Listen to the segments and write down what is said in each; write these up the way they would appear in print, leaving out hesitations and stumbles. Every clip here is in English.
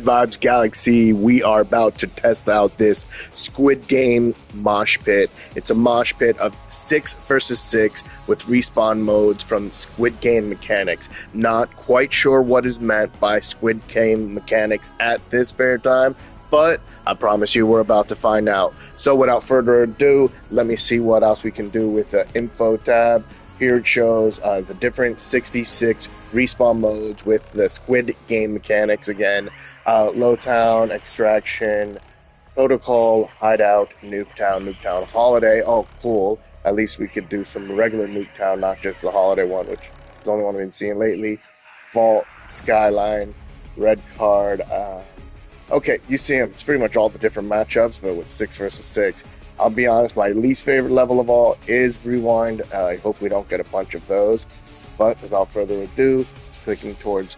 Ghoodvibez Galaxy. We are about to test out this Squid Game mosh pit. It's a mosh pit of 6 versus 6 with respawn modes from Squid Game mechanics. Not quite sure what is meant by Squid Game mechanics at this fair time, but I promise you we're about to find out. So without further ado, let me see what else we can do with the info tab. Here it shows the different 6v6 respawn modes with the Squid Game mechanics again. Lowtown, Extraction, Protocol, Hideout, Nuketown, Holiday. Oh, cool. At least we could do some regular Nuketown, not just the Holiday one, which is the only one we've been seeing lately. Vault, Skyline, Red Card. Okay, you see them. It's pretty much all the different matchups, but with 6 versus 6. I'll be honest, my least favorite level of all is Rewind. I hope we don't get a bunch of those. But without further ado, clicking towards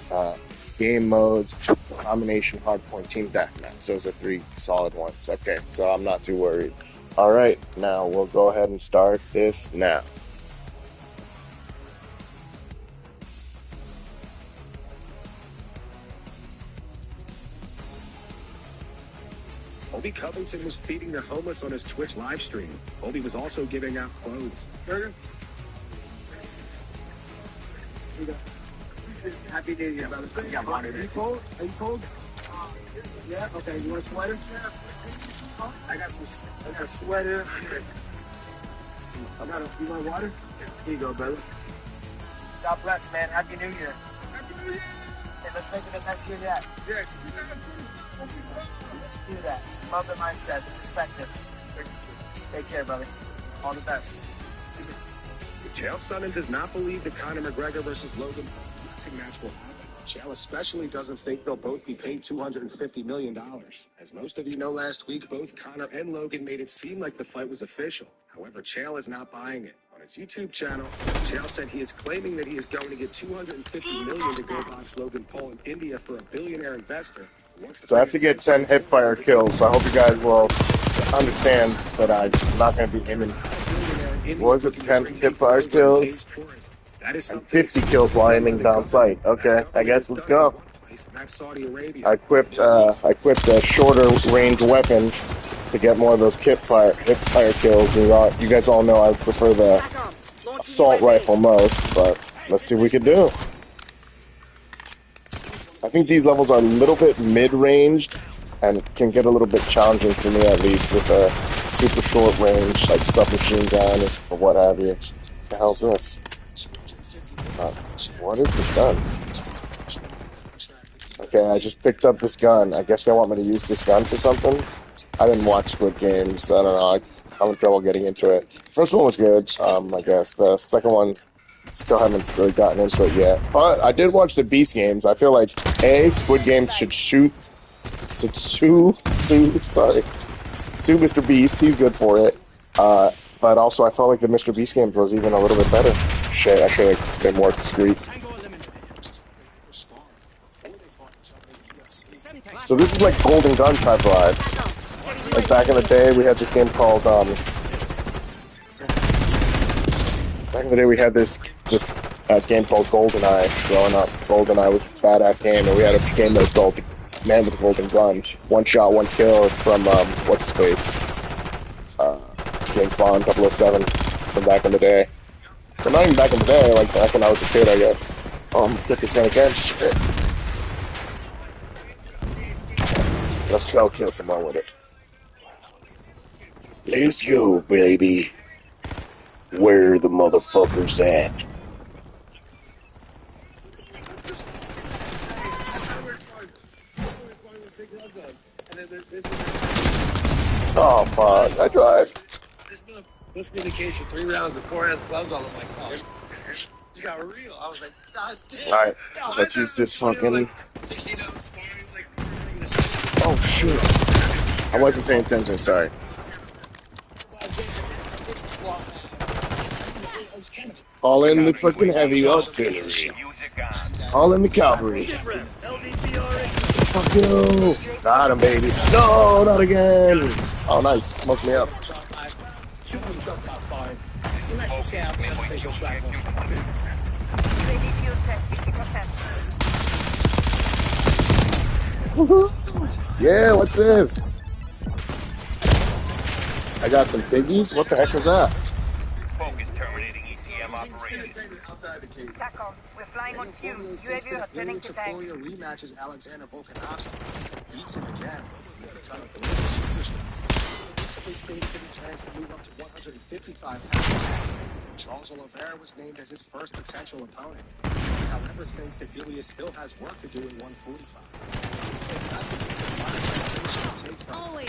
game modes, combination, hardpoint, team deathmatch. Those are 3 solid ones. Okay, so I'm not too worried. All right, now we'll go ahead and start this now. Obi Covington was feeding the homeless on his Twitch live stream. Obi was also giving out clothes. Burger? Happy New Year, brother. You got water there. Are you cold? Are you cold? Yeah? Okay, you want a sweater? I got a sweater. You want water? Here you go, brother. God bless, man. Happy New Year. Happy New Year. Hey, let's make it the next year yet. Yes. Let's do that. Love the mindset, the perspective. Take care, brother. All the best. Chael Sonnen does not believe the Conor McGregor versus Logan boxing match will happen. Chael especially doesn't think they'll both be paid $250 million. As most of you know, last week, both Conor and Logan made it seem like the fight was official. However, Chael is not buying it. On his YouTube channel, Chael said he is claiming that he is going to get $250 million to go box Logan Paul in India for a billionaire investor. So I have to get 10 hipfire kills, so I hope you guys will understand that I'm not going to be aiming. What was it, 10 hipfire kills? And 50 kills while aiming down sight. Okay, I guess let's go. I equipped a shorter range weapon to get more of those hipfire kills. And you guys all know I prefer the assault rifle most, but let's see what we can do. I think these levels are a little bit mid-ranged and can get a little bit challenging for me, at least, with a super short range, like submachine gun or what have you. What the hell's this? What is this gun? Okay, I just picked up this gun. I guess they want me to use this gun for something? I didn't watch Squid Games. I don't know. I'm in trouble getting into it. First one was good, I guess. The second one, still haven't really gotten into it yet. But I did watch the Beast games. I feel like, Squid Games should sue Mr. Beast. He's good for it. But also, I felt like the Mr. Beast games was even a little bit better. Shit, I should have been more discreet. So this is like Golden Gun type vibes. Like back in the day, we had this game called, back in the day, we had this game called GoldenEye. Growing up, GoldenEye was a badass game, and we had a game that was called Man with a Golden Gun. One shot, one kill. It's from what's his face? James Bond 007 from back in the day. But not even back in the day, like back when I was a kid, I guess. Get this gun again. Shit. Let's go kill someone with it. Let's go, baby. Where the motherfuckers at? Oh fuck, I drive. This be the case of 3 rounds of 4 hands gloves on. I'm like, oh, you got real. I was like, God damn. Alright, let's use this fucking. Oh shit. I wasn't paying attention, sorry. All in the fucking heavy artillery. All in the cavalry. Fuck you. Got him, baby. No, not again. Oh, nice. Smoked me up. Yeah, what's this? I got some piggies. What the heck is that? Focus terminating ECM operation. TACOM, we're flying on fumes. UAV returning to tank. Rematches Alexander Volkanovski. Beats him again. Recently stated a chance to move up to 155 pounds. Charles Oliveira was named as his first potential opponent. He, however, thinks that Ilya still has work to do in 145. He said nothing to take from him.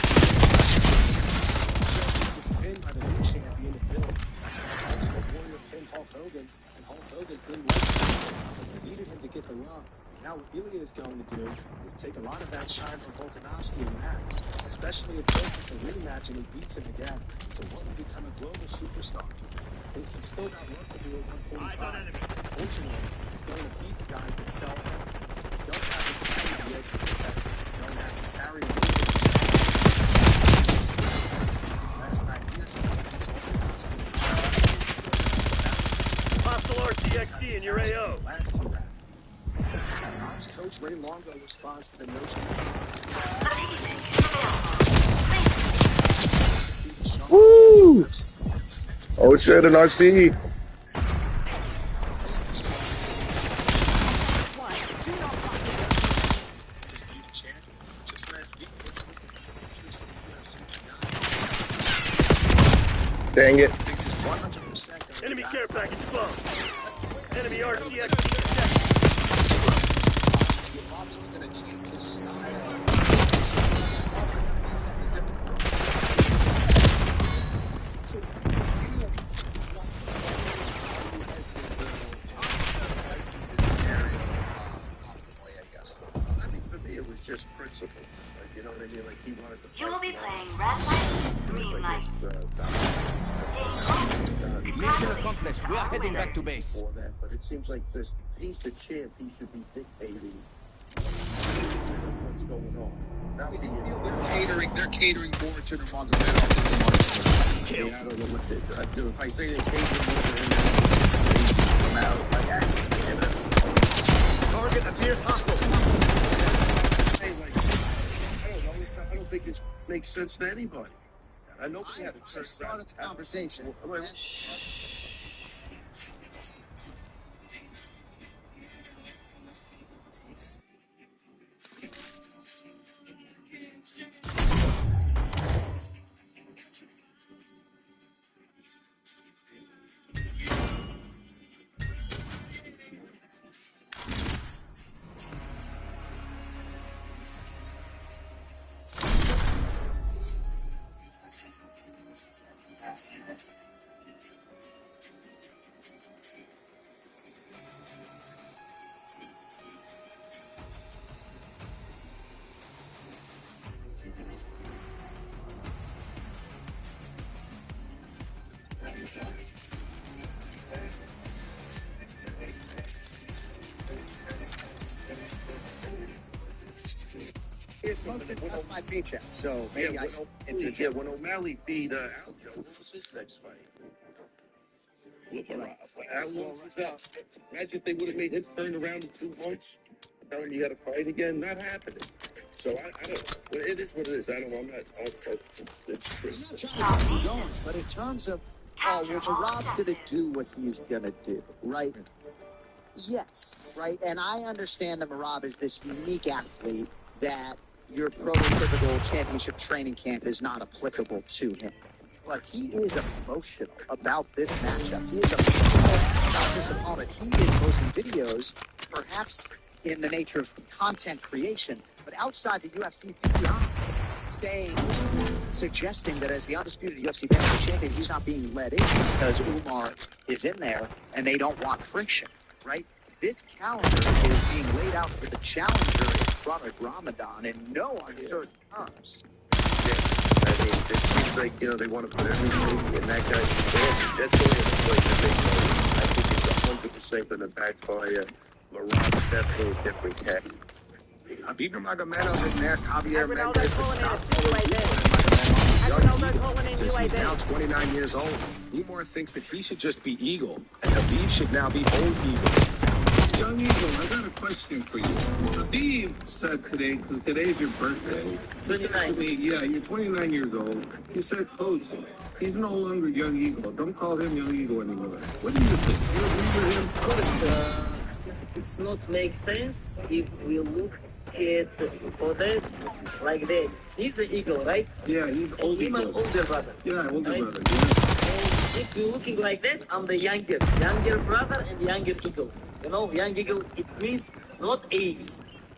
It's pinned by the new champion of Bill. Warrior pinned Hulk Hogan, and Hulk Hogan didn't like him. They needed him to get the run. Now what Ilya is going to do is take a lot of that shine from Volkanovski and Max, especially if Volk gets a rematch and he beats him again. So what will become a global superstar? I think he's still got work to do at 145. Fortunately, he's going to beat the guys that sell him. So he's going to have to carry the edge of the tech. He's going to have to carry the last 9 years ago. Hostile RTXD in your AO. Last two rounds. Coach Ray Longo responds to the notion. Woo! Oh shit, an RC. Dang it. Enemy care package flow. Enemy RTX. Bobby's going to change his style. I think for me it was just principle. Like, you know what I mean? Like he wanted to. You will be playing red light, green light. Mission accomplished. We are heading back to base. But it seems like this. He's the champ. He should be dictating what's going on. They're catering more to the Magomedov than the March. Yeah, I don't know what they do. If I say they catering more to him, they come out like accident. Target appears hostile. I don't think this makes sense to anybody. I know we had a started the conversation. That's my paycheck, so maybe I should. Yeah, when O'Malley beat Aljo, what was his next fight? With Marab. How long was that? Imagine if they would have made him turn around in 2 months. Telling you got to fight again, not happening. So I don't. Well, it is what it is. I don't. I'm not. But in terms of, well, Marab's going to do what he's going to do, right? Yes, right. And I understand that Marab is this unique athlete that your prototypical championship training camp is not applicable to him. But he is emotional about this matchup. He is emotional about this opponent. He is posting videos, perhaps in the nature of content creation, but outside the UFC beyond, suggesting that as the undisputed UFC bantamweight champion, he's not being let in because Umar is in there and they don't want friction, right? This calendar is being laid out for the challenger in front of Ramadan in no uncertain terms. Yeah, I mean, it seems like, they want to put everything in that guy's head. That's only the place that they know. I think it's 100% going to backfire. Marab's definitely a different cat. Habib Nurmagomedov has asked Javier Mendez to stop because he's now 29 years old. Umar thinks that he should just be Eagle, and Habib should now be Old Eagle. Young Eagle, I got a question for you. Habib said today, because today's your birthday. 29. Yeah, you're 29 years old. He said, Coach, he's no longer Young Eagle. Don't call him Young Eagle anymore. What do you think? You agree with him? Coach, it's not make sense if we look at for that like that. He's an eagle, right? Yeah, he's old Him Eagle. an older brother. Yeah, older right? brother. Yeah. And if you're looking like that, I'm the younger brother and younger eagle. You know, young eagle, it means not age.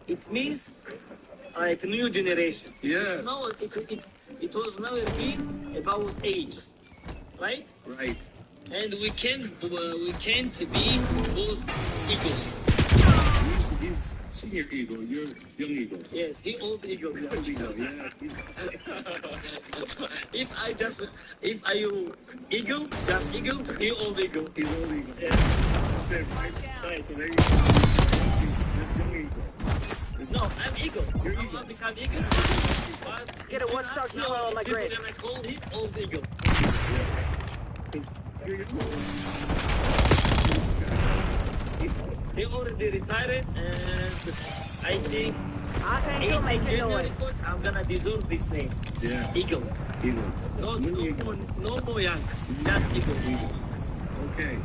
It means like new generation. Yes. No, it was never been about age, right? Right. And we can't be both eagles. He's senior eagle. You're young eagle. Yes, he old eagle. Young eagle, yeah. If I you eagle, just eagle, he old eagle. He's old eagle. Yeah. That's it, right? Right, so there you go. Just young eagle. No, I'm eagle. You're I'm eagle. not become eagle. But Get a one-star hero on my grade. people gonna call him old eagle. You're He already retired, and I think I think he'll make a January noise. 4th, I'm gonna deserve this name. Yeah. Eagle. Eagle. No more young. Just eagle. Okay.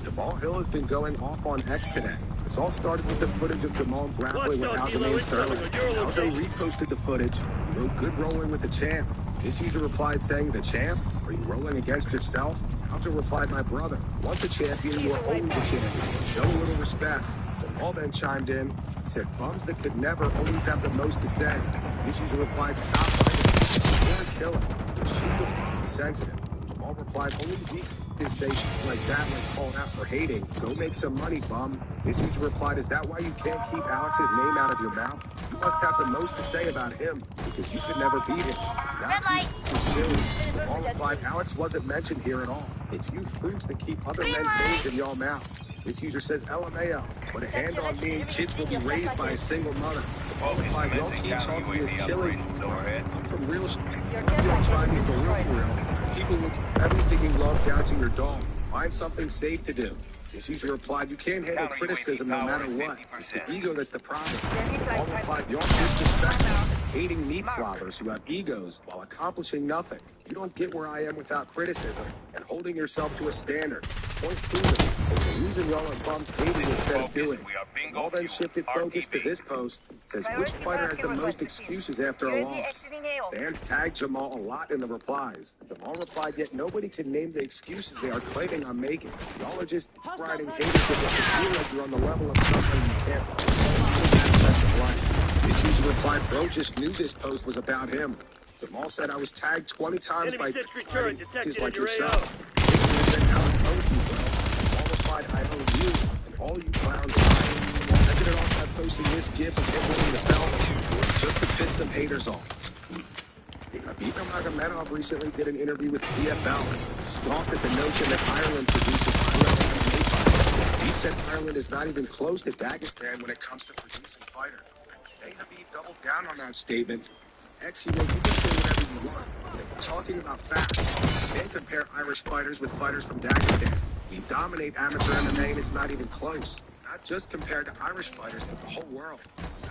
Jamal Hill has been going off on X today. This all started with the footage of Jamal grappling with Aljamain Sterling. Aljo reposted the footage, wrote good rolling with the champ. This user replied saying, the champ? Are you rolling against yourself? Aljo replied, my brother. Once a champion, you are always a champion. Show a little respect. Jamal then chimed in, said, bums that could never always have the most to say. This user replied, stop fighting. You're a killer. You're super sensitive. Jamal replied, only weak is say shit like that when called out for hating. Go make some money, bum. This user replied, is that why you can't keep Alex's name out of your mouth? You must have the most to say about him, because you could never beat him. Red light. You're silly. Jamal replied, Alex wasn't mentioned here at all. It's you freaks that keep other men's names in your mouth. This user says, LMAO, put a hand on me and kids will be raised by a single mother. Jamal replied, y'all keep talking is killing me. I'm from real shit. You don't try me for real. People look everything you love down to your dog. Find something safe to do. This user replied, you can't handle criticism no matter what. It's the ego that's the problem. All replied, y'all disrespectful, hating meat slobbers who have egos while accomplishing nothing. You don't get where I am without criticism and holding yourself to a standard. Point proven. It's the reason y'all are bums hating instead of doing. All then shifted focus to this post. Says, which fighter has the most excuses after a loss? Fans tagged Jamal a lot in the replies. Jamal replied, yet nobody can name the excuses they are claiming I'm making. Y'all are just riding haters because you feel like you're on the level of something you can't. This user replied, bro just knew this post was about him. Jamal said, I was tagged 20 times by just like yourself. This said, Alex owes you, bro. Jamal replied, I owe you, and all you clowns lied. I ended it off by posting this gif of him winning the belt just to piss some haters off. Habib Nurmagomedov recently did an interview with PFL, scoffed at the notion that Ireland produces pro MMA fighters. Habib said Ireland is not even close to Dagestan when it comes to producing fighters. Today, Habib doubled down on that statement. He wrote, you can say whatever you want. We're talking about facts. You can't compare Irish fighters with fighters from Dagestan. We dominate amateur MMA and it's not even close. Not just compared to Irish fighters, but the whole world.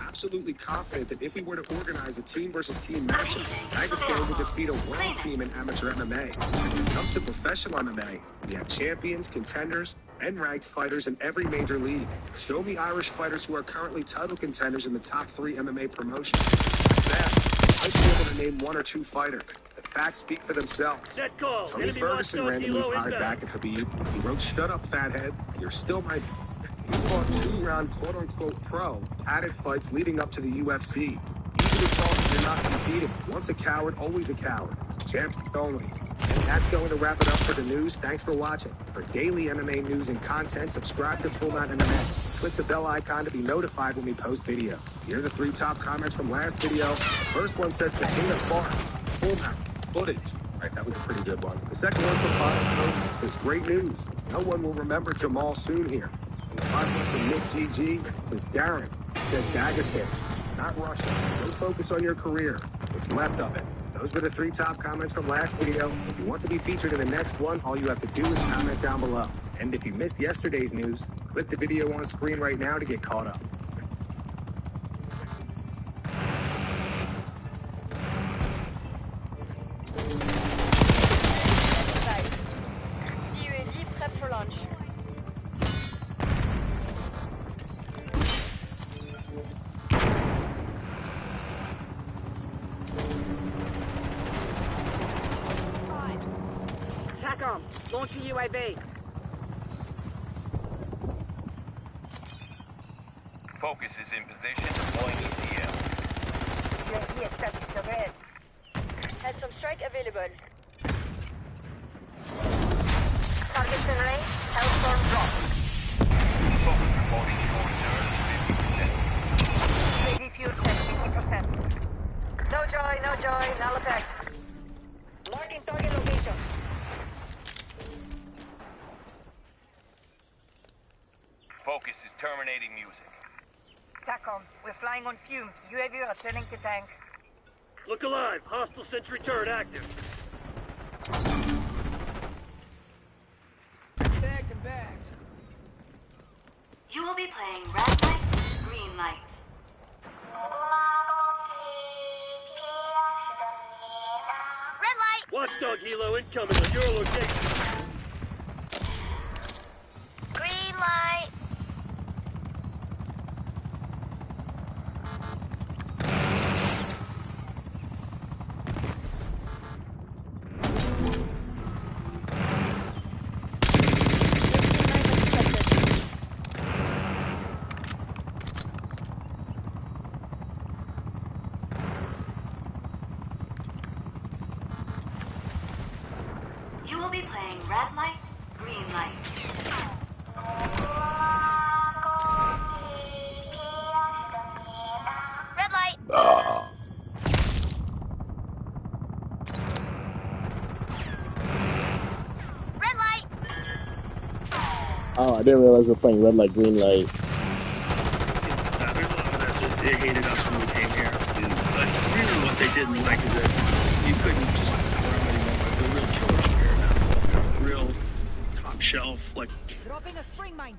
Absolutely confident that if we were to organize a team versus team matchup, Dagestan would defeat a world team in amateur MMA. When it comes to professional MMA, we have champions, contenders, and ranked fighters in every major league. Show me Irish fighters who are currently title contenders in the top 3 MMA promotions. At best, I'd be able to name 1 or 2 fighters. The facts speak for themselves. Tony Ferguson randomly fired back at Habib. He wrote, shut up, fathead. You're still my... He fought 2-round quote-unquote pro padded fights leading up to the UFC. Easy to talk, you're not competing. Once a coward, always a coward. Champ only. And that's going to wrap it up for the news. Thanks for watching. For daily MMA news and content, subscribe to Full Mount MMA. Click the bell icon to be notified when we post video. Here are the 3 top comments from last video. The first one says, Bahena Farms. Full Mount. Footage. Right, that was a pretty good one. The second one from Bottom says, great news. No one will remember Jamal soon here. And the 5 one from Nick GG says, Darren said Dagestan, not Russia. Don't focus on your career. What's left of it. Those were the 3 top comments from last video. If you want to be featured in the next one, all you have to do is comment down below. And if you missed yesterday's news, click the video on screen right now to get caught up. UAV prep for launch. TACOM, launching UAV. Focus is in position, deploying ETL. UAV established overhead. Had some strike available. Target in range, Hellstorm drop. Focus reporting short turn 50%. UAV fuel check 50%. No joy, null effect. Marking target location. Focus is terminating music. TACOM, we're flying on fumes. UAV returning to tank. Look alive. Hostile sentry turret active. Tagged and bagged. You will be playing red light, green light. Red light! Watchdog helo incoming on your location. Green light! You will be playing red light, green light. Red light! Red light! Oh, I didn't realize we're playing red light, green light. There's a lot of that they hated us when we came here. But really what they didn't like is that you couldn't just throw anymore. Like, they're real killers here now. Real top shelf, like. Dropping a spring mine.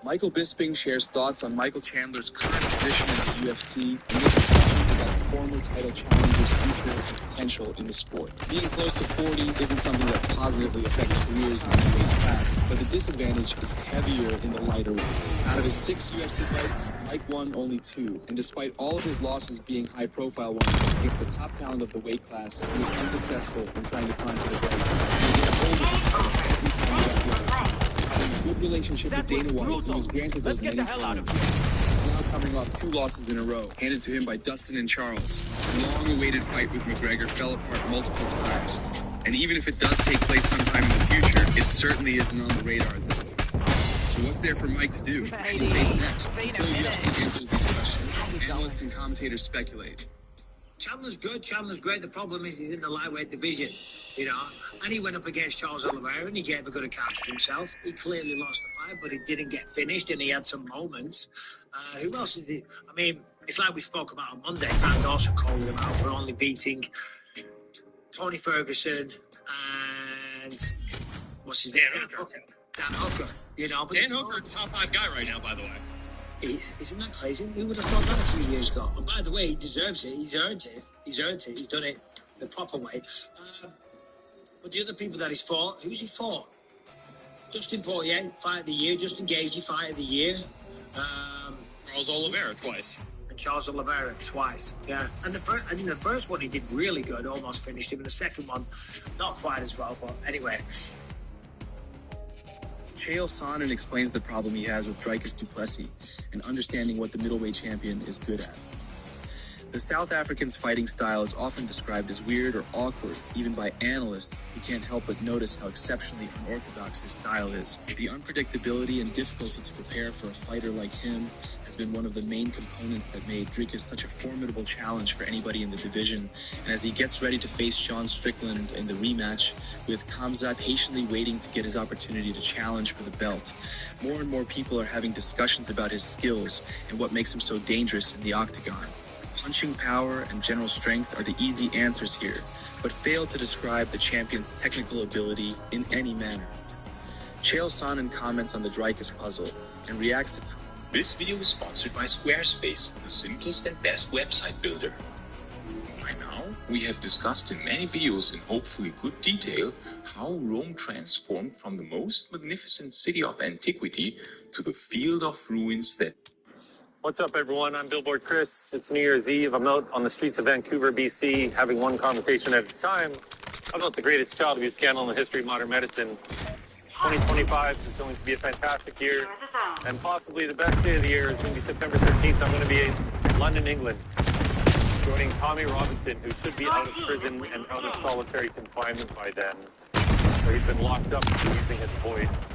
Michael Bisping shares thoughts on Michael Chandler's current position in the UFC and makes discussions about former title challengers' future and potential in the sport. Being close to 40 isn't something that positively affects careers in the weight class, but the disadvantage is heavier in the lighter weights. Out of his 6 UFC fights, Mike won only 2, and despite all of his losses being high-profile ones against the top talent of the weight class, he was unsuccessful in trying to climb to the break. Good relationship with Dana White, he was granted those many times. He's now coming off 2 losses in a row, handed to him by Dustin and Charles. The long-awaited fight with McGregor fell apart multiple times, and even if it does take place sometime in the future, it certainly isn't on the radar at this point. So what's there for Mike to do? Who should he face next? Until UFC answers these questions, analysts and commentators speculate. Chandler's good, Chandler's great. The problem is he's in the lightweight division, you know. And he went up against Charles Oliveira and he gave a good account of himself. He clearly lost the fight, but he didn't get finished and he had some moments. Who else is he? I mean, it's like we spoke about on Monday. Grant Dawson called him out for only beating Tony Ferguson and what's his name? Dan Hooker. You know, but Dan Hooker, top 5 guy right now, by the way. Isn't that crazy? Who would have thought that a few years ago? And by the way, he deserves it. He's earned it. He's done it the proper way. But the other people that he's fought, who's he fought? Dustin Poirier, fight of the year. Justin Gaethje, fight of the year. Charles Oliveira twice. And Charles Oliveira twice. Yeah. And the first one he did really good, almost finished him. And the second one, not quite as well. But anyway. Chael Sonnen explains the problem he has with Dricus du Plessis and understanding what the middleweight champion is good at. The South African's fighting style is often described as weird or awkward, even by analysts who can't help but notice how exceptionally unorthodox his style is. The unpredictability and difficulty to prepare for a fighter like him has been one of the main components that made Dricus such a formidable challenge for anybody in the division. And as he gets ready to face Sean Strickland in the rematch, with Khamzat patiently waiting to get his opportunity to challenge for the belt, more and more people are having discussions about his skills and what makes him so dangerous in the octagon. Punching power and general strength are the easy answers here, but fail to describe the champion's technical ability in any manner. Chael Sonnen comments on the Dreykus puzzle and reacts to This video is sponsored by Squarespace, the simplest and best website builder. By now, we have discussed in many videos in hopefully good detail how Rome transformed from the most magnificent city of antiquity to the field of ruins that... What's up, everyone? I'm Billboard Chris. It's New Year's Eve. I'm out on the streets of Vancouver, BC, having one conversation at a time about the greatest child abuse scandal in the history of modern medicine. 2025 is going to be a fantastic year, and possibly the best day of the year is going to be September 13th. I'm going to be in London, England, joining Tommy Robinson, who should be out of prison and out of solitary confinement by then, where he's been locked up for using his voice.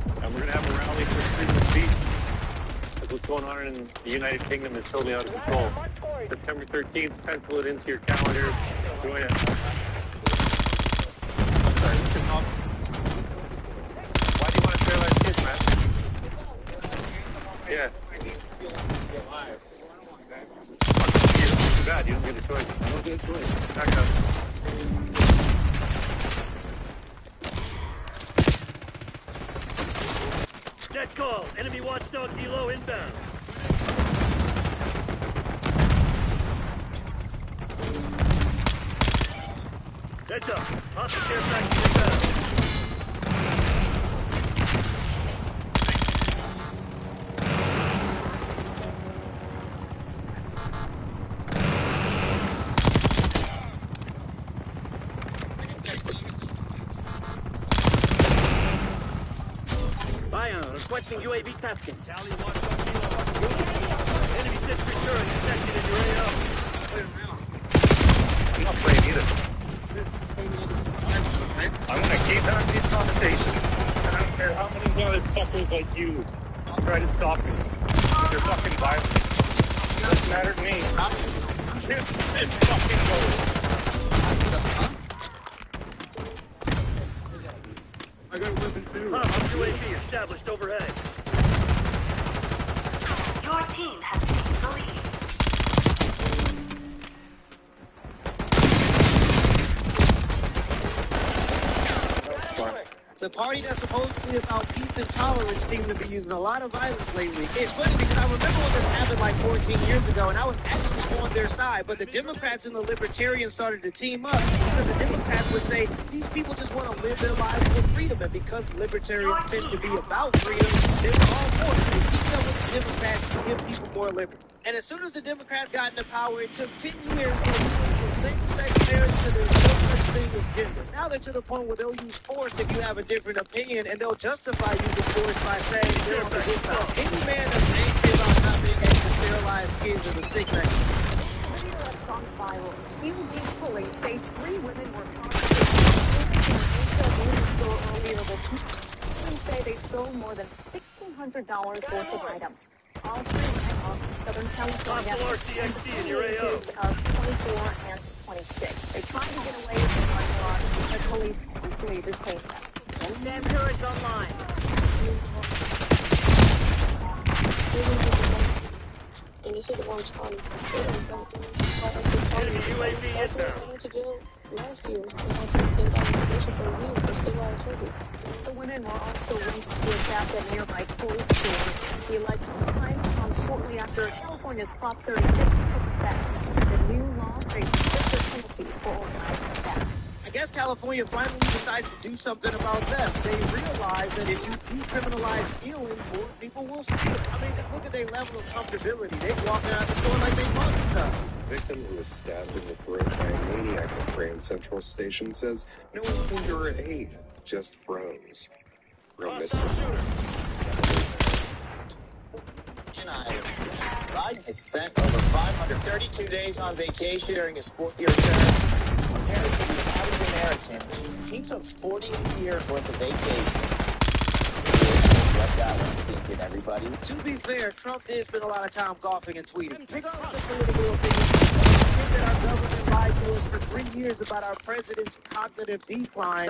And we're going to have a rally for freedom of speech, because what's going on in the United Kingdom is totally out of control. September 13th, pencil it into your calendar. Join us. Sorry, what's your problem? Why do you want to sterilize kids, man? Yeah. Too bad, you don't get a choice. I don't get a choice. Back up. Dead call. Enemy watchdog Delo inbound. Heads up. Hostile care package inbound. Requesting UAV tasking. Tally watchdog Delo. Enemy sentry turret detected in your AO. I'm not playing either. I want to keep having these conversations. And I don't care how many motherfuckers like you try to stop me with your fucking violence. It doesn't matter to me. It's fucking over. I got a weapon too. UAV established overhead. Your team has taken the lead. It's a party that's supposedly about peace and tolerance seem to be using a lot of violence lately. It's funny because I remember when this happened like 14 years ago, and I was actually on their side, but the Democrats and the Libertarians started to team up because the Democrats would say these people just want to live their lives for freedom, and because Libertarians tend to be about freedom, they were all for it. They teamed up with the Democrats to give people more liberty. And as soon as the Democrats got into power, it took 10 years from same-sex marriage to the no such thing as gender. Now they're to the point where they'll use force if you have a different opinion, and they'll justify using force by saying they're on the good side. Any man that's angry about not being able to sterilize kids is a sick man. Video has gone viral. Seal Beach police say 3 women were confiscated in a beauty store earlier this month. Police say they stole more than $1,600 worth of items. All 3 men are from Southern California and between the ages of 24 and 26. They tried to get away from the yard, but police quickly detained them. Damn turret's online. And you see the ones on UAV is down. Last year, and also they got information for a year, but still out of trouble. The women were also linked to a theft at a nearby toy store. The alleged crime comes shortly after California's Prop 36 took effect. The new law creates stricter penalties for organized theft. I guess California finally decided to do something about theft. They realized that if you decriminalize stealing, more people will steal. I mean, just look at their level of comfortability. They walk out the store like they bought stuff. The victim who was stabbed in the throat by a maniac at Grand Central Station says no one came to her aid, just froze. Reminiscent. Biden has spent over 532 days on vacation during his 4-year term. Compared to the average American, he took 48 years worth of vacation. Let that one sink in, everybody. To be fair, Trump did spend a lot of time golfing and tweeting. Regardless of political opinion, I think that our government lied to us for 3 years about our president's cognitive decline.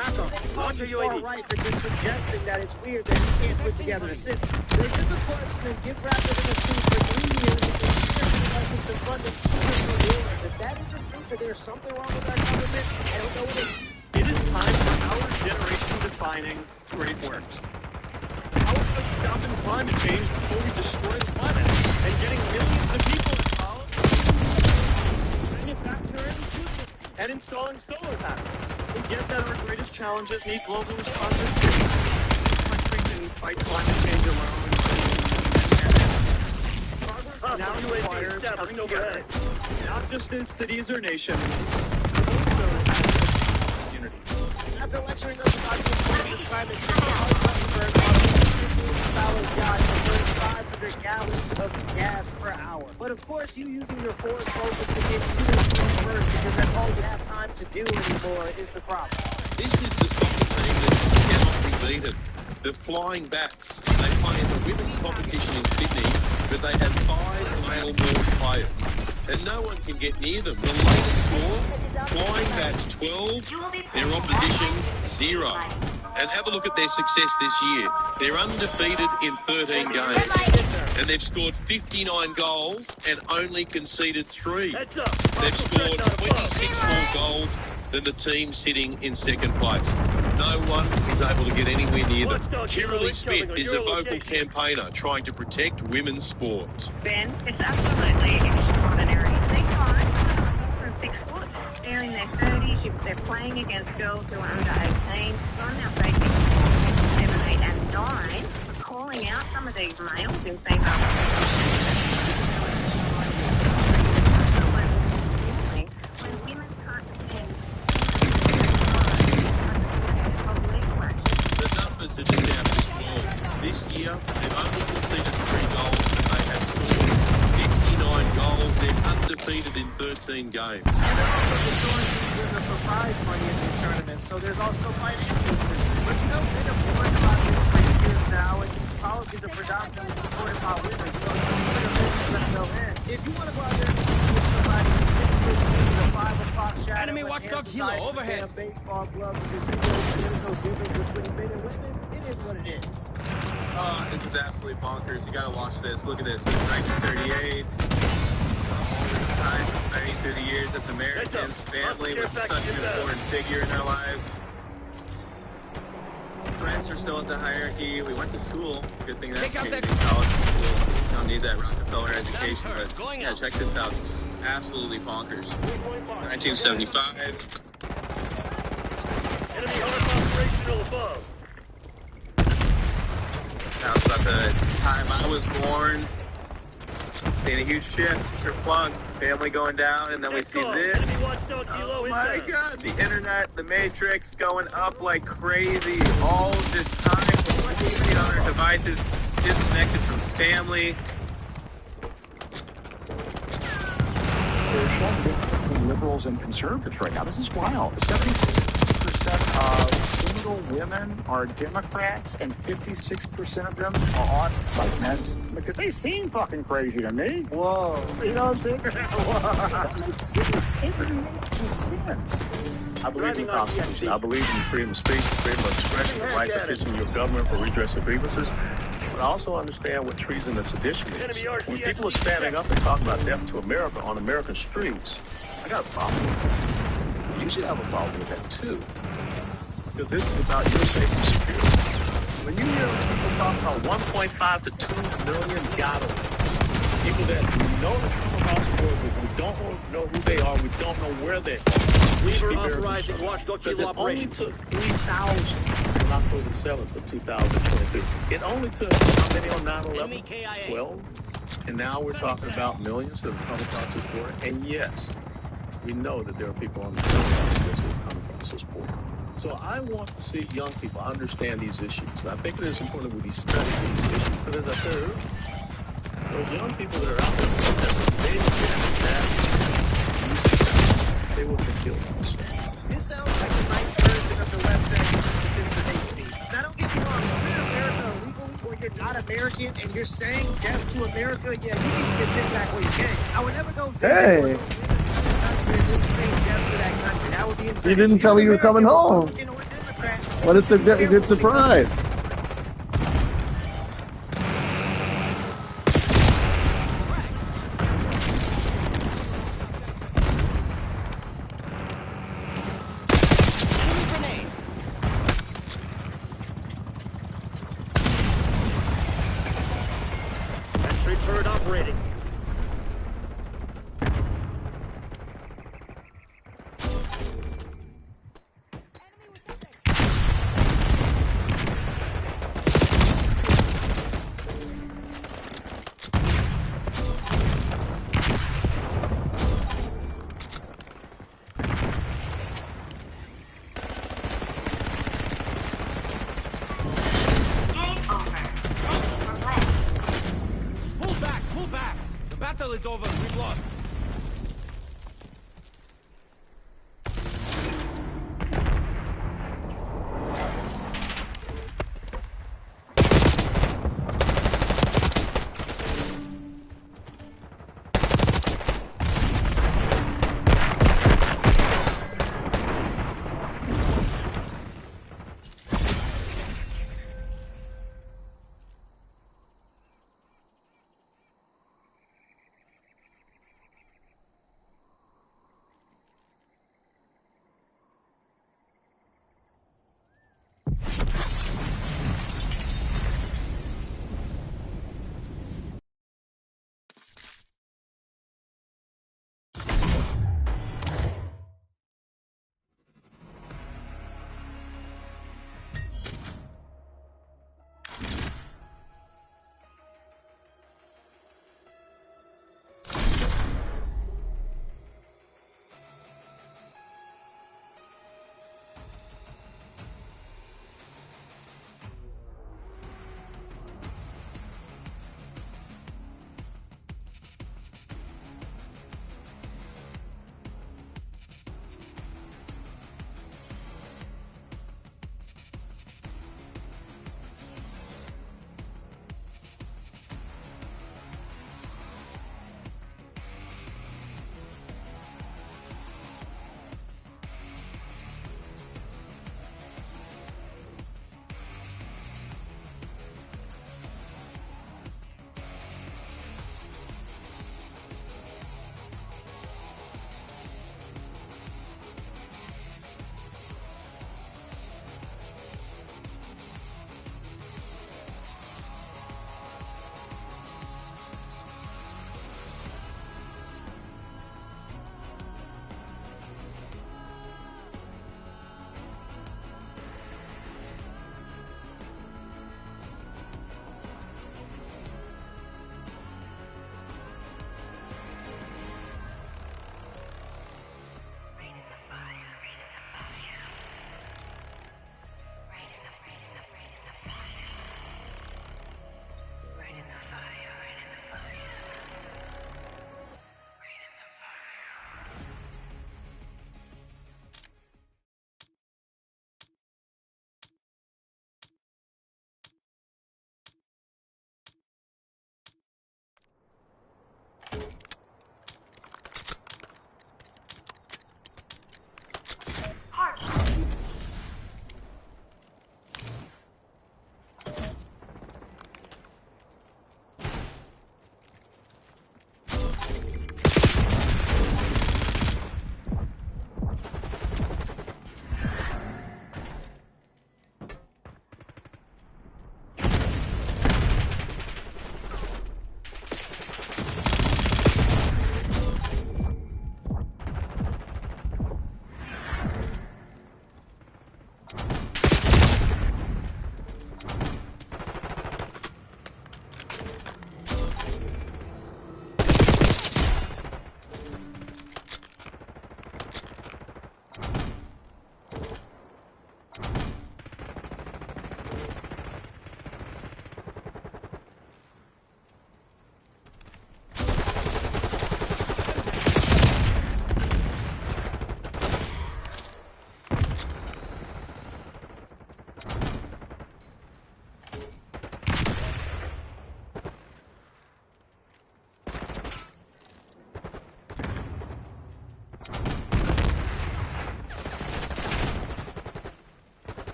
Launch your UAV. Right for just suggesting that it's weird that he can't put together a city. There's been the courts been gift wrapped in a suit for 3 years. lessons in funding tuition wars. If that isn't proof that there's something wrong with our government, I don't know what it is. It is time for our generation-defining great works. How about stopping climate change before we destroy the planet and getting millions of people to college, manufacturing, and installing solar panels? We get that our greatest challenges need global responses too. Country can fight climate change alone. Progress now requires coming together, not just as cities or nations, but also as communities. After lecturing us about the importance of climate change, Al Zuckerberg launched a $50 yacht that burns 500 gallons of gas per hour. But of course, you using your Ford Focus to get to and from work because that's all you have time to do anymore is the problem. This is the soccer team that just cannot be beaten. The Flying Bats. They play in the women's competition in Sydney, but they have 5 male Morse players. And no one can get near them. The latest score, Flying Bats 12, their opposition 0. And have a look at their success this year. They're undefeated in 13 games. And they've scored 59 goals and only conceded 3. They've scored 26 more goals than the team sitting in second place. No one is able to get anywhere near them. Kimberly Smith is a vocal campaigner trying to protect women's sport. Ben, it's absolutely extraordinary. These guys are 6 foot. They're in their 30s. They're playing against girls who are under 18. So I'm now facing 7, 8 and 9. Calling out some of these males in female. To just out this world. This year, they've only conceded 3 goals, but they have scored 59 goals. They're undefeated in 13 games. And they're also destroying the prize money in these tournaments, so there's also financial incentives. But you know, they've been warned about this for years now, and these policies are predominantly supported by women, so it's going to go in. If you want to go out there and compete with somebody who's 6 feet in a 5 o'clock shadow, enemy watchdog Kilo overhead. Baseball glove, because there's no difference between men and women. It is what it is. This is absolutely bonkers. You gotta watch this. Look at this. This is 1938. All this time, journey through the years as Americans, family was such an important figure in our lives. Friends are still at the hierarchy. We went to school. Good thing that's changing. College school. You don't need that Rockefeller education, but yeah, check this out. Absolutely bonkers. 1975. Enemy operational above. That was about the time I was born. Seeing a huge shift, plug, family going down, and then we see this. Oh my god, the internet, the matrix going up like crazy all this time. On our devices, disconnected from family. There's a strong difference between liberals and conservatives right now. This is wild. 76% of single women are Democrats, and 56% of them are on site meds because they seem fucking crazy to me. Whoa. You know what I'm saying? That makes sense. It makes sense. I believe in the Constitution. I believe in freedom of speech, freedom of expression, the right to petition your government for redress of grievances. But I also understand what treason and sedition is. When people are standing up and talking about death to America on American streets, I got a problem with that. You should have a problem with that too. Because this is about your safety and security. When you hear people talk about 1.5 to 2 million gallons, people that we know that come across the board, but we don't know who they are, we don't know where they are. We are authorizing watchdog Because Kilo it only operation. took 3,000 on October 7th for 2022. It only took how many on 9/11? 12. And now we're talking about millions that have come across this border. And yes, we know that there are people on the border that have come across this border. So I want to see young people understand these issues. I think it is important that we study these issues. But as I said earlier, those young people that are out there protesting, they will be killed. This sounds like a nice version of the website that's in hate speech. Now, don't get me wrong. If you're in America illegally or you're not American and you're saying death to America, yeah, you need to just sit back where you can. I would never go visit or go live in another country and then scream death to that country. That would be insane. You didn't tell me you were coming home. What a good surprise. turret operating. Pull back! The battle is over. We've lost.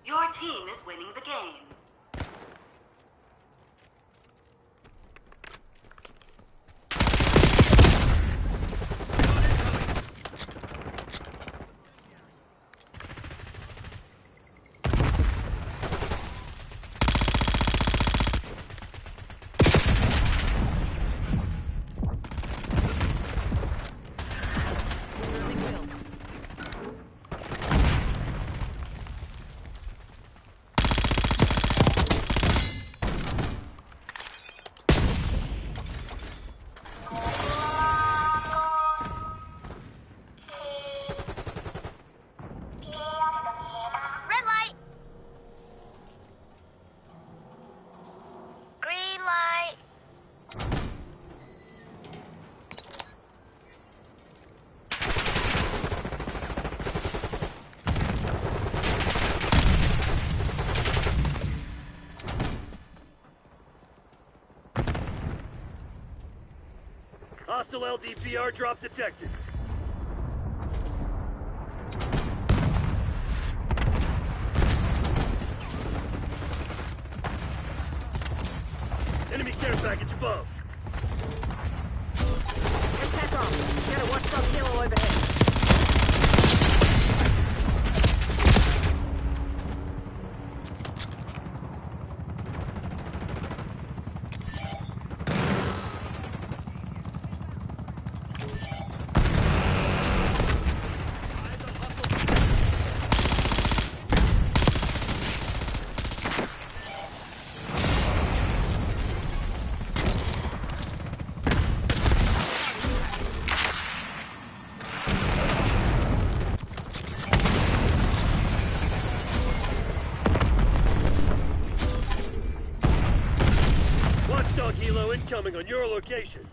Your team is winning the game. Hostile LDPR drop detected. Enemy care package above. Attack off. Got a 1-star kilo overhead. Helo incoming on your location.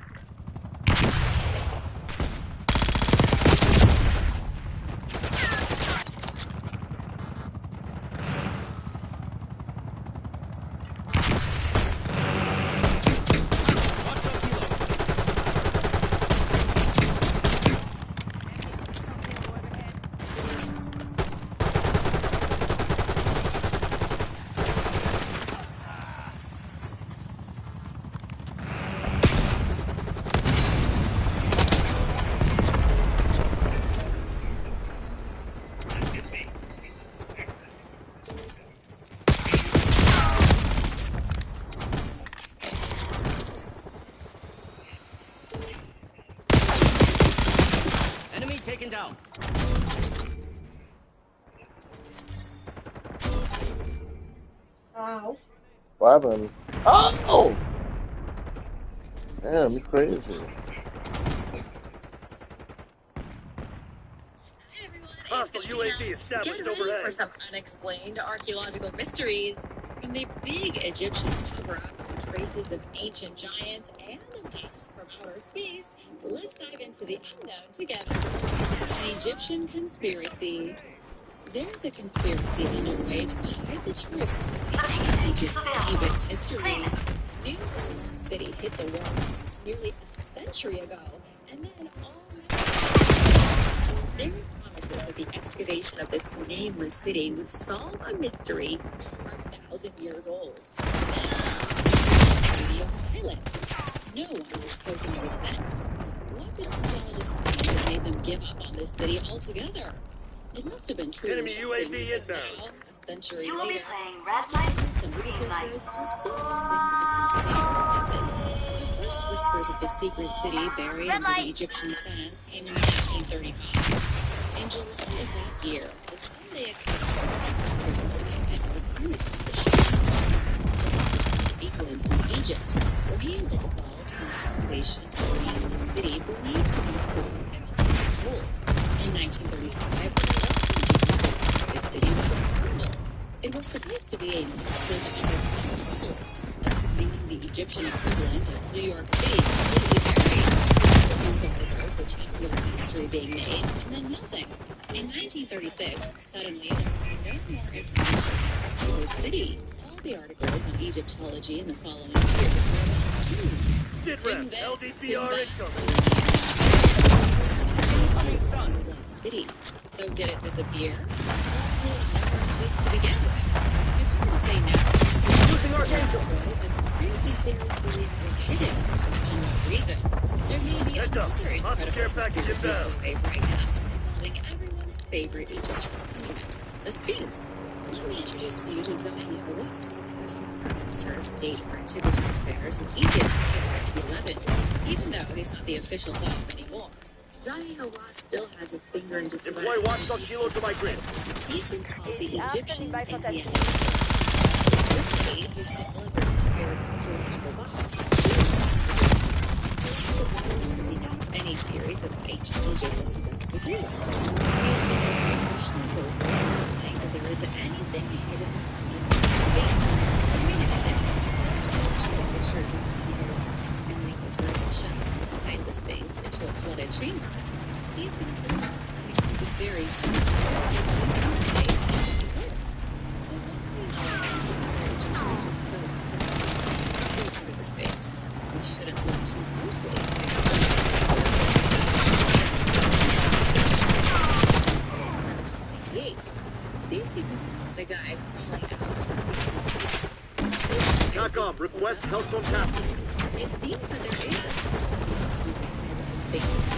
Enemy taken down. Wow. What happened? Oh! Damn, you're crazy. Hostile UAV established Get ready overhead. for some unexplained archaeological mysteries. From the big Egyptian cover-up to traces of ancient giants and the mass from outer space, let's dive into the unknown together. An Egyptian conspiracy. There's a conspiracy underway to hide the truth of Egypt's deepest history. News of the lost city hit the world press nearly a century ago, and then all there were promises that the excavation of this nameless city would solve a mystery 4,000 years old. Now, radio silence. No one has spoken of its since. What did archaeologists find that made them give up on this city altogether? It must have been true. Enemy UAV because inbound. now, a century You will be later, playing Red Light, some Green researchers Light. are still convinced the first whispers of the secret city buried under the Egyptian sands came in 1935. In July of that year, the Sunday Express to England from Egypt, where he had been involved in an excavation bringing the city believed to be 4,000 years old. In 1935, the city was infernal. It was supposed to be a massive underground metropolis, meaning the Egyptian equivalent of New York City, completely buried. News articles were tackling the history being made, and then nothing. In 1936, suddenly there was no more information about Squid City. All the articles on Egyptology in the following years were about tombs. Tomb this, tomb that. City. So did it disappear? Or did it never exist to begin with? It's hard to say now. Using Archangel. But conspiracy theorists believe it was hidden for some unknown reason. There may be another incredible conspiracy underway right now involving everyone's favorite Egyptian monument, the Sphinx. Let me introduce you to Zahi Hawass, the former Minister of State for Antiquities Affairs in Egypt until 2011, even though he's not the official boss anymore. Zahi Hawass still has his finger in just about Deploy watchdog kilo to my grid. He's been called the Egyptian Indiana. Literally, he's the over-retired archaeological boss. He has been willing to denounce any theories about ancient Egypt that he doesn't agree with. He is professionally vocal in denying that there is anything hidden in space. Wait a minute. The pictures of Zahi Hawass descending the vertical shaft behind the Sphinx into a flooded chamber. He's been very this. So why is the so under the Sphinx? We shouldn't look too closely. West, Hellstorm Castle. It seems that there is a famous.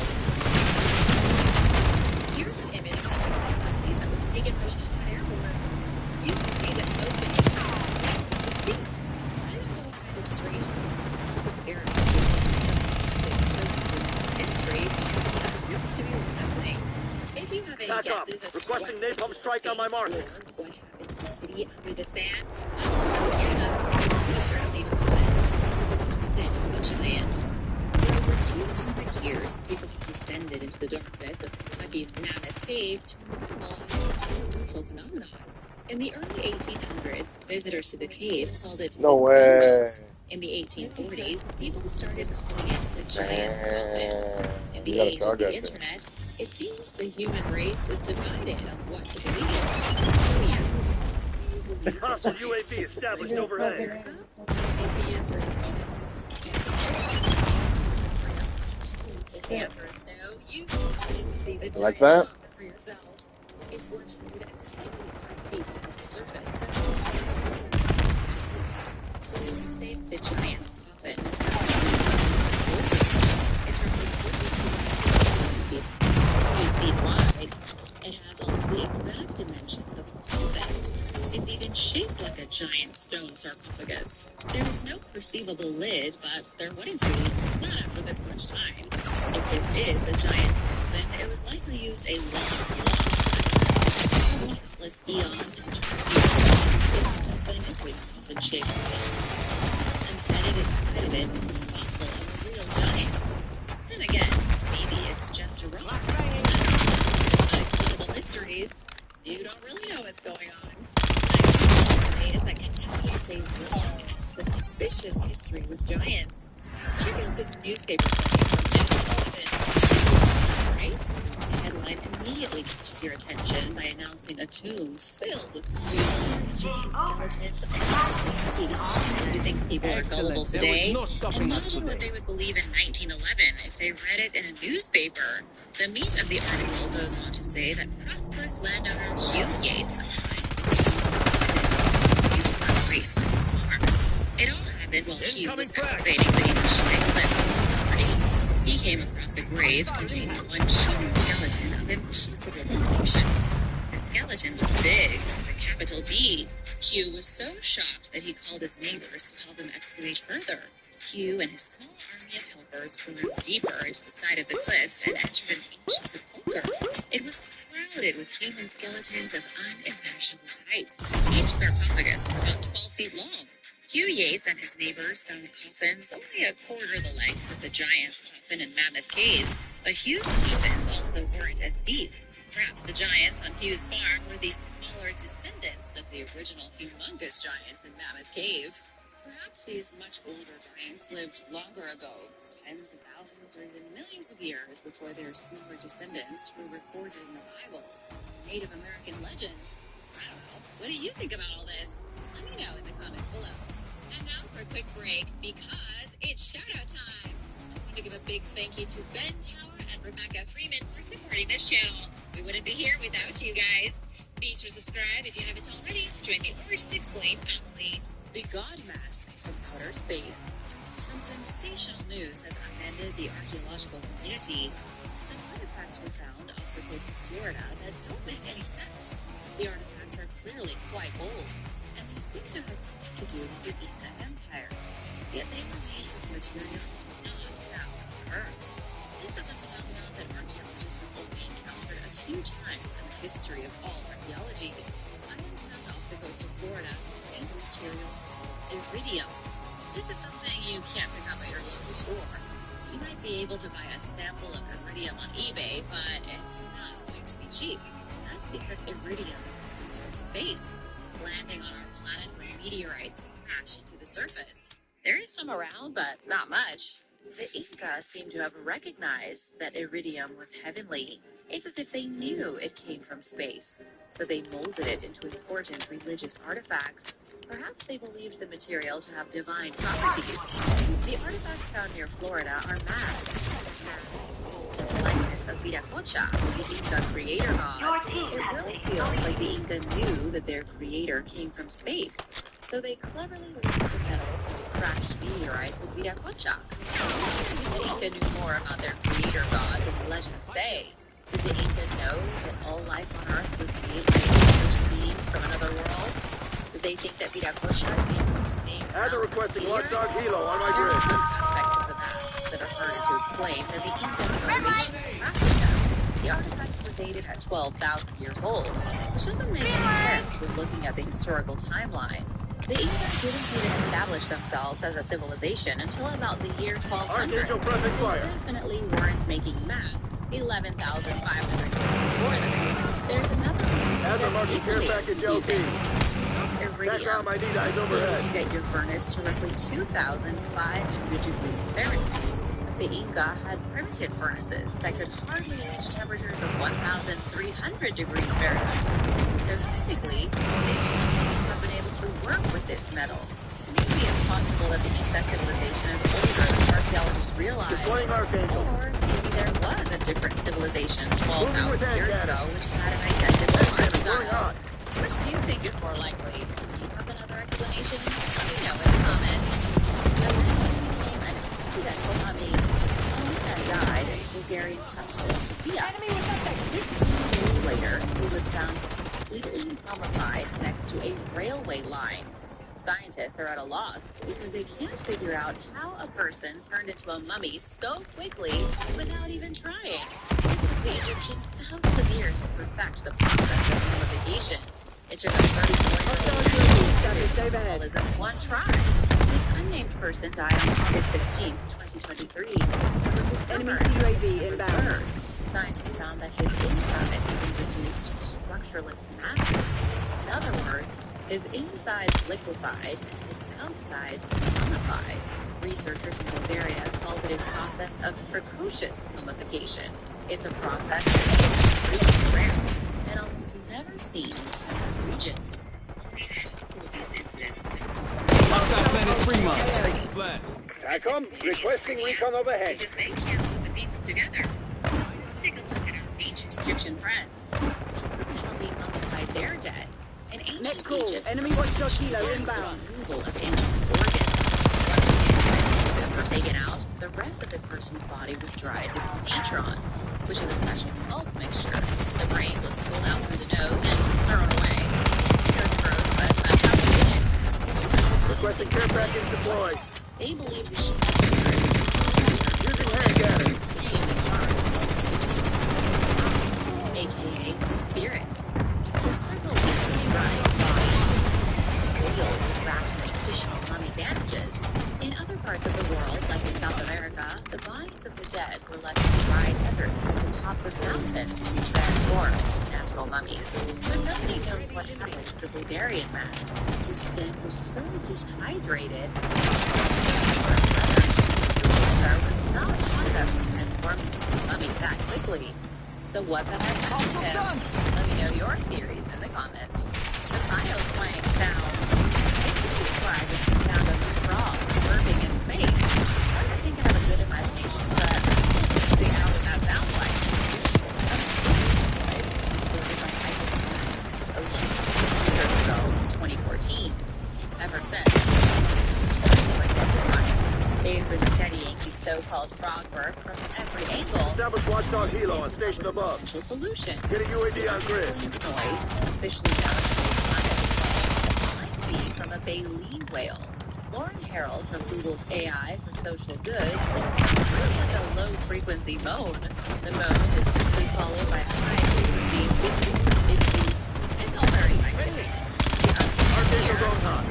Here's an image of the 1920s that was taken from a hot air balloon. You can see the opening of the Sphinx. I don't know what kind of strange experiment history, but that seems to be what's happening. If you have any guesses as to requesting napalm strike on my mark. What happened to the city under the sand, be sure to leave a comment. The coffin of a giant. For over 200 years, people have descended into the darkness of Kentucky's Mammoth Cave to marvel at this controversial phenomenon. In the early 1800s, visitors to the cave called it No the way. Stonehouse. In the 1840s, people started calling it the Giant's Coffin. In the age of the internet, it seems the human race is divided on what to believe. Hostile UAV established overhead. If the answer is yes, if the answer is no, you still need to see the Like giant that? for yourself. It's 175 feet above the surface. So to say the giant's coffin is it's roughly 8 feet wide. It has almost the exact dimensions of a coffin. It's even shaped like a giant stone sarcophagus. There is no perceivable lid, but there wouldn't be, not after this much time. If this is a giant's coffin, it was likely used a long countless eons and coffin into a coffin-shaped lid. Embedded inside of it is the fossil of a real giant. Then again, maybe it's just a rock. Unexplainable mysteries. You don't really know what's going on. Is that Kentucky has a long and suspicious history with giants. Check out this newspaper clipping from 1911. Right? The headline immediately catches your attention by announcing a tomb filled with prehistoric giant skeletons of Kentucky. You think people are gullible today? Imagine what they would believe in 1911 if they read it in a newspaper. The meat of the article goes on to say that prosperous landowner Hugh Yates race with his farm. It all happened while Hugh was excavating beneath a giant cliff on his property. He came across a grave containing one human skeleton of impossible proportions. The skeleton was big, with a capital B. Hugh was so shocked that he called his neighbors to help him excavate further. Hugh and his small army of helpers burrowed deeper into the side of the cliff and entered an ancient sepulchre. It was crowded with human skeletons of unimaginable height. Each sarcophagus was about 12 feet long. Hugh Yates and his neighbors found coffins only a quarter the length of the giant's coffin in Mammoth Cave, but Hugh's coffins also weren't as deep. Perhaps the giants on Hugh's farm were the smaller descendants of the original humongous giants in Mammoth Cave. Perhaps these much older giants lived longer ago, tens of thousands or even millions of years before their smaller descendants were recorded in the Bible. Native American legends. I don't know. What do you think about all this? Let me know in the comments below. And now for a quick break, because it's shout-out time. I want to give a big thank you to Ben Tower and Rebecca Freeman for supporting this channel. We wouldn't be here without you guys. Be sure to subscribe if you haven't already to join the Origins Explained family. The God Mask from outer space. Some sensational news has upended the archaeological community. Some artifacts were found off the coast of Florida that don't make any sense. The artifacts are clearly quite old, and they seem to have something to do with the Inca Empire. Yet they were made with material not found on Earth. This is a phenomenon that archaeologists have only encountered a few times in the history of all archaeology. Items found off the coast of Florida contain material called iridium. This is something you can't pick up at your local store. You might be able to buy a sample of iridium on eBay, but it's not going to be cheap. That's because iridium comes from space, landing on our planet when meteorites smash into the surface. There is some around, but not much. The Inca seem to have recognized that iridium was heavenly. It's as if they knew it came from space, so they molded it into important religious artifacts. Perhaps they believed the material to have divine properties. The artifacts found near Florida are masks. In the likeness of Viracocha, the Inca creator god. It really feels like the Inca knew that their creator came from space, so they cleverly linked the metal crashed meteorites with Viracocha. The Inca knew more about their creator god than the legends say. Did the Inca know that all life on Earth was made by intelligent beings from another world? Did they think that Viracocha came from the same As a requesting watchdog helo on my There are grid. some aspects of the masks that are harder to explain than the Inca's motivation for crafting them. The artifacts were dated at 12,000 years old, which doesn't make any sense when looking at the historical timeline. The Inca didn't even establish themselves as a civilization until about the year 1200. They definitely weren't making masks 11,500 years before this. There's another reason that's equally confusing. Iridium is able to get your furnace to roughly 2,500 degrees Fahrenheit. The Inca had primitive furnaces that could hardly reach temperatures of 1,300 degrees Fahrenheit. So technically, they shouldn't have been able to work with this metal. Maybe it's possible that the Inca civilization is older than archaeologists realize. Or maybe there was a different civilization 12,000 years ago which had an identical lifestyle. Which do you think is more likely? Do you have another explanation? Let me know in the comments. The man became an accidental mummy. A man died in Bulgarian capital of Sofia. 16 years later, he was found completely mummified next to a railway line. Scientists are at a loss because they can't figure out how a person turned into a mummy so quickly without even trying. It took the Egyptians thousands of years to perfect the process of mummification. It took a 34-year-old metabolism one try. This unnamed person died on August 16, 2023. It was discovered UAV inbound. Scientists found that his inside had been reduced to structureless masses. In other words, his insides liquefied and his outsides mummified. Researchers in Bulgaria called it a process of precocious mummification. It's a process that is extremely rare and almost never seen in temperate regions. These incidents. TACOM, requesting recon overhead. Because they can't put the pieces together. Let's take a look at our ancient Egyptian friends. How they mummified their dead. In ancient Egypt, enemy watchdog helo inbound. Removal of ancient organs. Once the organs were taken out, the rest of the person's body was dried with natron, which is a special salt mixture. The brain was pulled out through the nose and thrown away. It's gross, but that's how they did it. Requesting care package deployed. They believe the ship using hand cannon. AKA the spirit. There's several ways to dry oils wrapped in traditional mummy bandages. In other parts of the world, like in South America, the bodies of the dead were left in dry deserts or the tops of mountains to be transformed into natural mummies. But nobody knows what happened to the Bulgarian man, whose skin was so dehydrated was not hot enough to transform into a mummy that quickly. So what the heck happened to him? Let me know your theories in the comments. The final twang sound can be described as the sound of a frog burping in space. I don't think I have a good imagination, but I can't see how that sounds like. Ocean years ago in 2014. Ever since, they've been studying the so-called frog burp from every angle. Establish watchdog helo on station above. Potential solution. Getting UAV on grid. Noise officially validated might be from a baleen whale. Lauren Harold from Google's AI for Social Good says it's sort of like a low-frequency moan. The moan is simply followed by a high-frequency 50. It's all very scientific. Archangel going hot.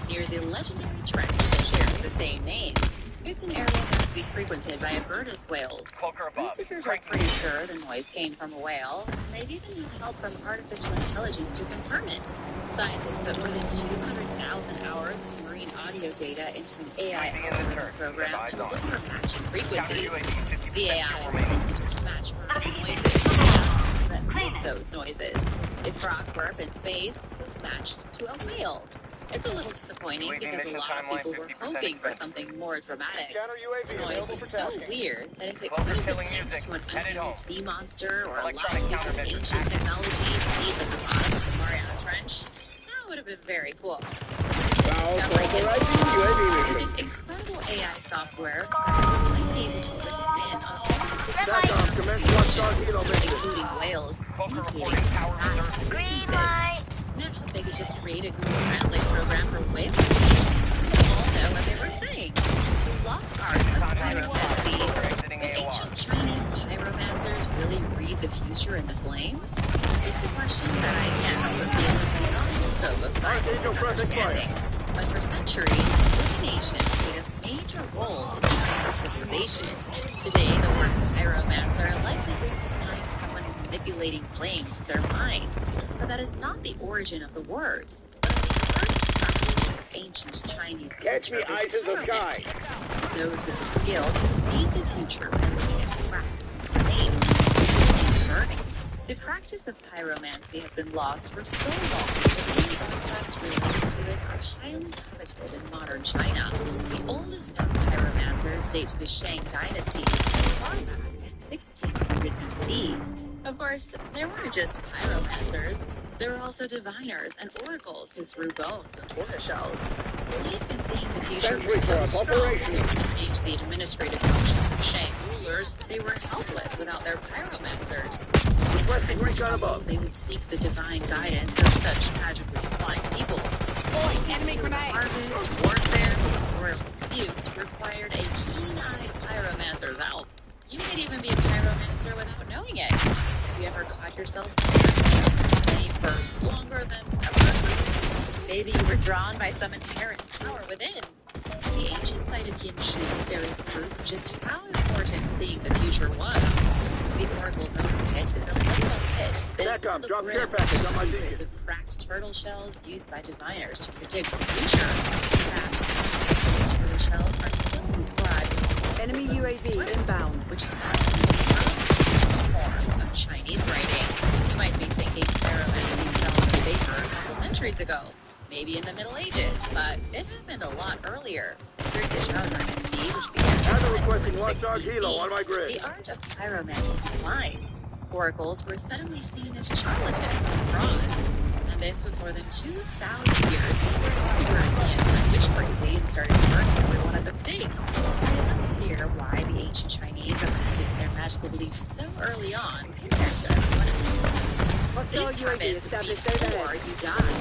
Near the legendary trench that shares the same name. It's an area that can be frequented by Avertis whales. Researchers are pretty sure the noise came from a whale, and they've even had help from artificial intelligence to confirm it. Scientists put more than 200,000 hours of marine audio data into an AI algorithm program to look for matching frequencies. The AI will match marine noises that make those noises. If frogs were up in space, was matched to a whale. It's a little disappointing because a lot of people were hoping for something more dramatic. The noise was so weird that if it could have been linked to an unknown sea monster or a last piece of ancient technology deep at the bottom of the Mariana Trench, that would have been very cool. This incredible AI software, scientists might be able to listen in on all of the including whales, communicating vast distances. Now they could just create a Google Translate program for whale speech. All know what they were saying. The lost art of pyromancy. The ancient Chinese pyromancers really read the future in the flames? It's a question that I can't help but feel is beyond the scope of scientific understanding. But for centuries, illumination played a major role in Chinese civilization. Today, the word pyromancer likely brings to mind someone manipulating flames with their mind. But that is not the origin of the word. One of the first practices of ancient Chinese culture was pyromancy. Those with the skill read the future by looking at cracks in flames, burning. The practice of pyromancy has been lost for so long that many artifacts related to it are highly coveted in modern China. The oldest known pyromancers date to the Shang dynasty as far back as 1600 BC. Of course, there weren't just pyromancers. There were also diviners and oracles who threw bones and tortoise shells. Belief in seeing the future was so strong that when it came to the administrative functions of Shang rulers, they were helpless without their pyromancers. They would seek the divine guidance of such magically inclined people. Enemy grenade! Harvest, warfare, royal disputes required a keen-eyed pyromancer's help. You might even be a pyromancer without knowing it. Have you ever caught yourself saying for longer than ever? Maybe you were drawn by some inherent power within. In the ancient site of Yinshu, there is proof of just how important seeing the future was. The Oracle Moshpit is a little pit filled to the brim with of cracked turtle shells used by diviners to predict the future. In fact, turtle shells are still inscribed. Enemy UAV inbound, which is a form of Chinese writing. You might be thinking pyromancy fell into vapor a couple centuries ago. Maybe in the Middle Ages, but it happened a lot earlier. During the Zhao dynasty, which began in 6 BC, the art of pyromancy declined. Oracles were suddenly seen as charlatans and frauds. And this was more than 2,000 years before the Europeans went witch crazy and started burning everyone at the stake. It is unclear why the ancient Chinese abandoned their magical beliefs so early on compared to everyone else. This happens before you die.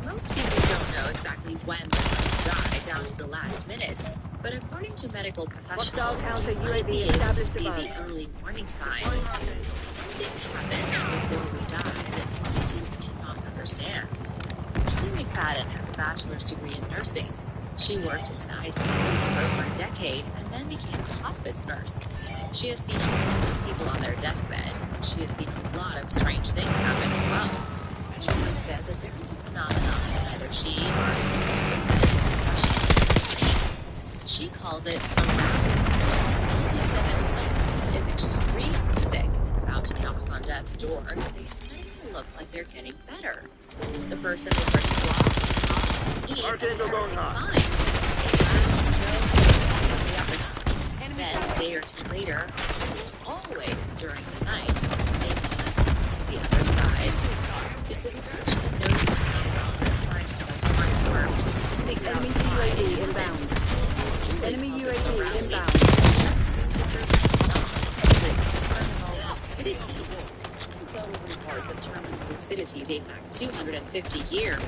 Most people don't know exactly when they're going to die down to the last minute, but according to medical professionals, you might be able to see the early warning signs. Something happens before we die that scientists cannot understand. Julie McFadden has a bachelor's degree in nursing. She worked in an ICU for over a decade and then became a hospice nurse. She has seen a lot of people on their deathbed. She has seen a lot of strange things happen as well. She once said that there is a phenomenon that neither she or she calls it a rally. Julie said that when someone is extremely sick, about to knock on death's door, they suddenly look like they're getting better. The person will start to walk, eat, and everything's fine. Then, a day or two later, almost always during the night, they pass to the other side. This is such a noticed phenomenon that scientists are hard at work to figure out why it happens. Enemy UAV inbound. Terminal lucidity. Anecdotal reports of terminal lucidity date back 250 years.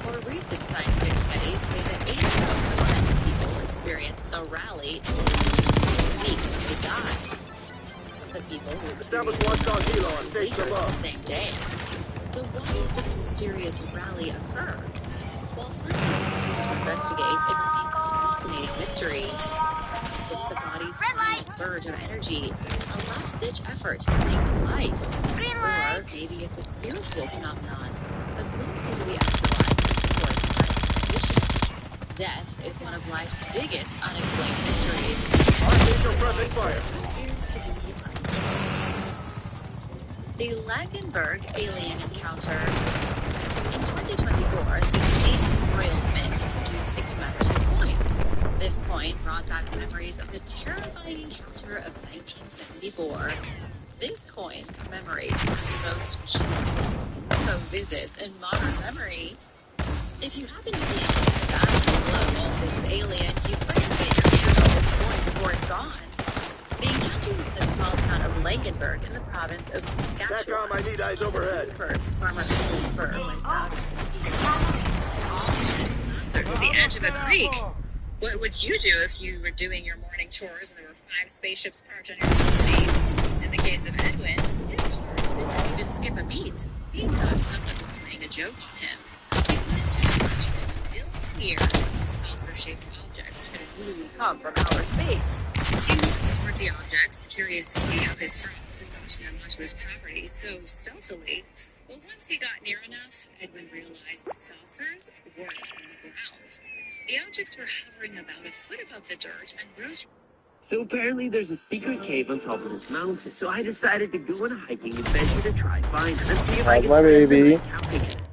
More recent scientific studies say that 81% of people experience a rally in the week they die. The people who experience the same day. So why does this mysterious rally occur? While scientists continue to investigate, it remains a fascinating mystery. It's the body's final surge of energy, a last-ditch effort to cling to life. Or maybe it's a spiritual phenomenon, a glimpse into the afterlife or a final transition. Death is one of life's biggest unexplained mysteries. Appears to be unexplained. The Langenberg alien encounter. In 2024, the Canadian Royal Mint produced a commemorative coin. This coin brought back memories of the terrifying encounter of 1974. This coin commemorates one of the most UFO visits in modern memory. If you happen to be in Canada and love all things alien, you might get your hands on this coin before it's gone. The encounter was in the small town of Langenberg in the province of Saskatchewan. I need eyes overhead. First, farmer Fur went out into the sea. Saucer to the edge of a creek. What would you do if you were doing your morning chores and there were 5 spaceships parked on your property? In the case of Edwin, his heart didn't even skip a beat. He thought someone was playing a joke on him. See, what had in a million years that these saucer-shaped objects had really come from outer space. He moved toward the objects, curious to see how his friends had gotten them onto his property so stealthily. But once he got near enough, Edwin realized the saucers were on the ground. The objects were hovering about a foot above the dirt and rotating. So apparently there's a secret cave on top of this mountain. So I decided to go on a hiking adventure to try find it and see if I How's can my find baby? the camping.